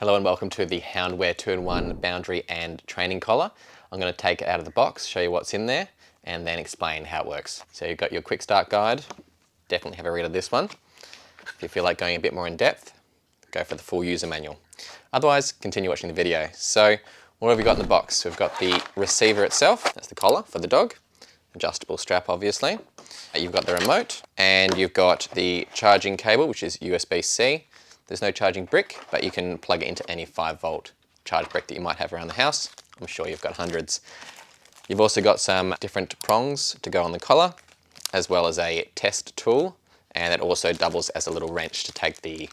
Hello and welcome to the Houndware 2-in-1 boundary and training collar. I'm going to take it out of the box, show you what's in there, and then explain how it works. So you've got your quick start guide. Definitely have a read of this one. If you feel like going a bit more in depth, go for the full user manual. Otherwise, continue watching the video. So what have we got in the box? We've got the receiver itself, that's the collar for the dog, adjustable strap obviously. You've got the remote and you've got the charging cable, which is USB-C. There's no charging brick, but you can plug it into any 5-volt charge brick that you might have around the house. I'm sure you've got hundreds. You've also got some different prongs to go on the collar, as well as a test tool, and it also doubles as a little wrench to take the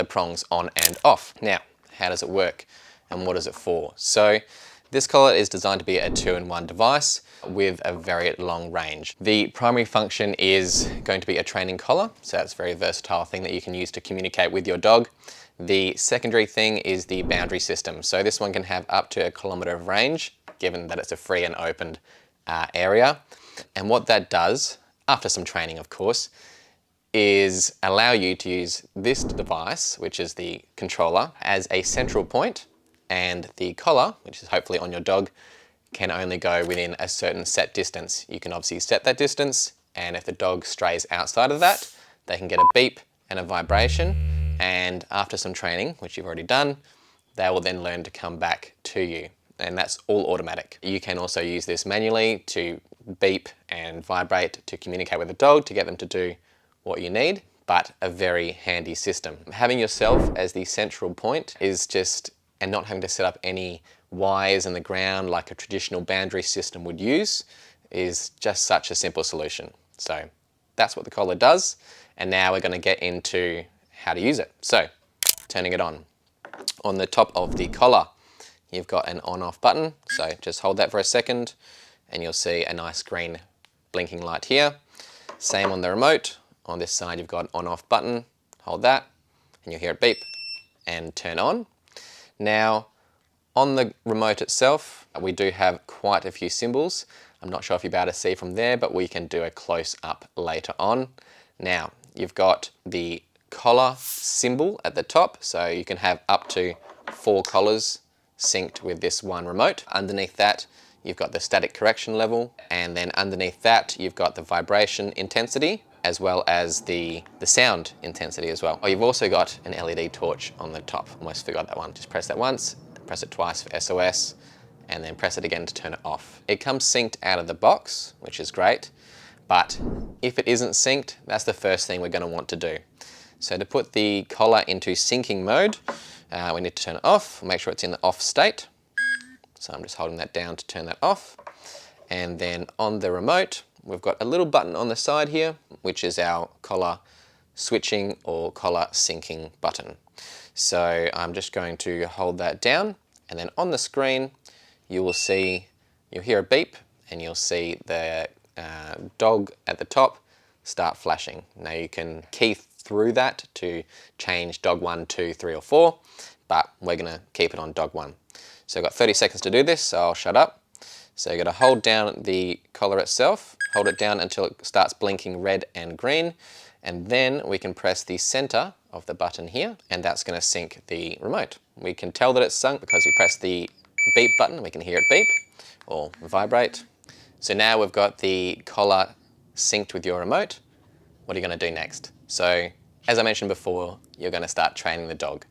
prongs on and off. Now, how does it work and what is it for? So this collar is designed to be a 2-in-1 device with a very long range. The primary function is going to be a training collar, so that's a very versatile thing that you can use to communicate with your dog. The secondary thing is the boundary system. So this one can have up to 1 kilometre of range, given that it's a free and opened area. And what that does, after some training of course, is allow you to use this device, which is the controller, as a central point, and the collar, which is hopefully on your dog, can only go within a certain set distance. You can obviously set that distance, and if the dog strays outside of that, they can get a beep and a vibration, and after some training, which you've already done, they will then learn to come back to you, and that's all automatic. You can also use this manually to beep and vibrate to communicate with the dog to get them to do what you need, but a very handy system. Having yourself as the central point is just, and not having to set up any wires in the ground like a traditional boundary system would use, is just such a simple solution. So that's what the collar does, and now we're going to get into how to use it. So turning it on. On the top of the collar you've got an on-off button, so just hold that for a second and you'll see a nice green blinking light here. Same on the remote. On this side you've got an on-off button, hold that and you'll hear it beep and turn on. Now on the remote itself we do have quite a few symbols. I'm not sure if you'll be able to see from there, but we can do a close-up later on. Now you've got the collar symbol at the top, so you can have up to 4 collars synced with this one remote. Underneath that you've got the static correction level, and then underneath that you've got the vibration intensity as well as the sound intensity as well. Oh, you've also got an LED torch on the top. Almost forgot that one. Just press that once, press it twice for SOS, and then press it again to turn it off. It comes synced out of the box, which is great, but if it isn't synced, that's the first thing we're going to want to do. So to put the collar into syncing mode, we need to turn it off, make sure it's in the off state. So I'm just holding that down to turn that off. And then on the remote, we've got a little button on the side here, which is our collar switching or collar syncing button. So I'm just going to hold that down, and then on the screen you will see, you'll hear a beep and you'll see the dog at the top start flashing. Now you can key through that to change dog 1, 2, 3 or 4, but we're going to keep it on dog 1. So I've got 30 seconds to do this, so I'll shut up. So you've got to hold down the collar itself, hold it down until it starts blinking red and green, and then we can press the center of the button here, and that's going to sync the remote. We can tell that it's sunk because we press the beep button, we can hear it beep or vibrate. So now we've got the collar synced with your remote. What are you going to do next? So as I mentioned before, you're going to start training the dog.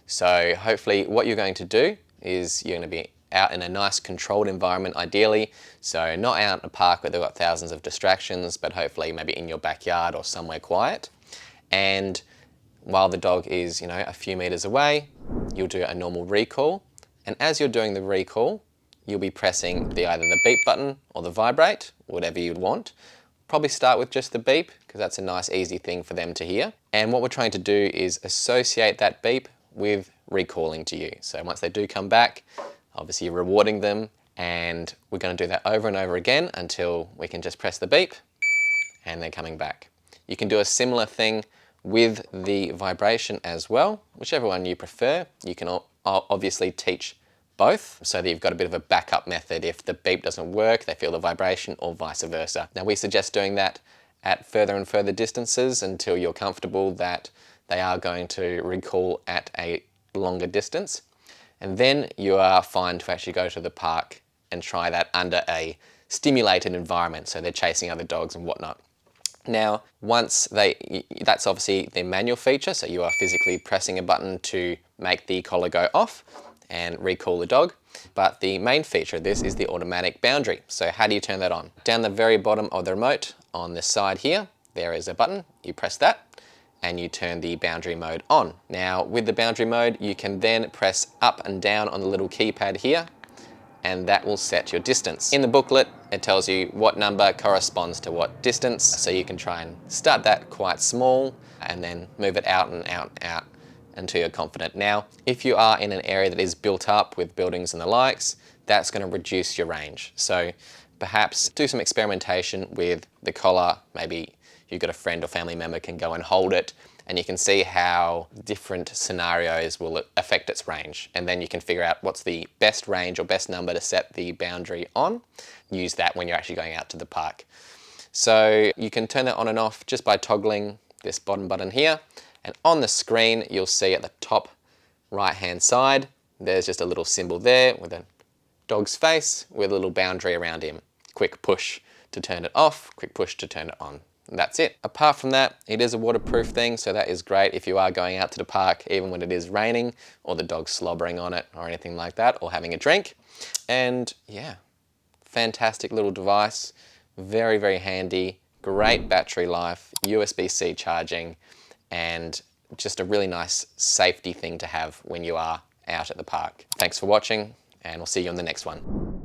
So hopefully what you're going to do is you're going to be out in a nice controlled environment ideally, so not out in a park where they've got thousands of distractions, but hopefully maybe in your backyard or somewhere quiet. And while the dog is, a few meters away, you'll do a normal recall, and as you're doing the recall you'll be pressing either the beep button or the vibrate, whatever you'd want. Probably start with just the beep because that's a nice easy thing for them to hear, and what we're trying to do is associate that beep with recalling to you. So once they do come back, obviously you're rewarding them, and we're going to do that over and over again until we can just press the beep and they're coming back. You can do a similar thing with the vibration as well, whichever one you prefer. You can obviously teach both so that you've got a bit of a backup method if the beep doesn't work, they feel the vibration, or vice versa. Now we suggest doing that at further and further distances until you're comfortable that they are going to recall at a longer distance. And then you are fine to actually go to the park and try that under a stimulated environment, so they're chasing other dogs and whatnot. Now, that's obviously the manual feature, so you are physically pressing a button to make the collar go off and recall the dog. But the main feature of this is the automatic boundary. So how do you turn that on? Down the very bottom of the remote on the side here, there is a button. You press that and you turn the boundary mode on. Now, with the boundary mode, you can then press up and down on the little keypad here, and that will set your distance. In the booklet, it tells you what number corresponds to what distance, so you can try and start that quite small and then move it out and out and out until you're confident. Now, if you are in an area that is built up with buildings and the likes, that's going to reduce your range. So perhaps do some experimentation with the collar. Maybe you've got a friend or family member can go and hold it, and you can see how different scenarios will affect its range. And then you can figure out what's the best range or best number to set the boundary on. Use that when you're actually going out to the park. So you can turn that on and off just by toggling this bottom button here. And on the screen, you'll see at the top right-hand side, there's just a little symbol there with a dog's face with a little boundary around him. Quick push to turn it off, quick push to turn it on. And that's it. Apart from that, it is a waterproof thing, so that is great if you are going out to the park, even when it is raining, or the dog's slobbering on it, or anything like that, or having a drink. And yeah, fantastic little device, very, very handy, great battery life, USB-C charging, and just a really nice safety thing to have when you are out at the park. Thanks for watching, and we'll see you on the next one.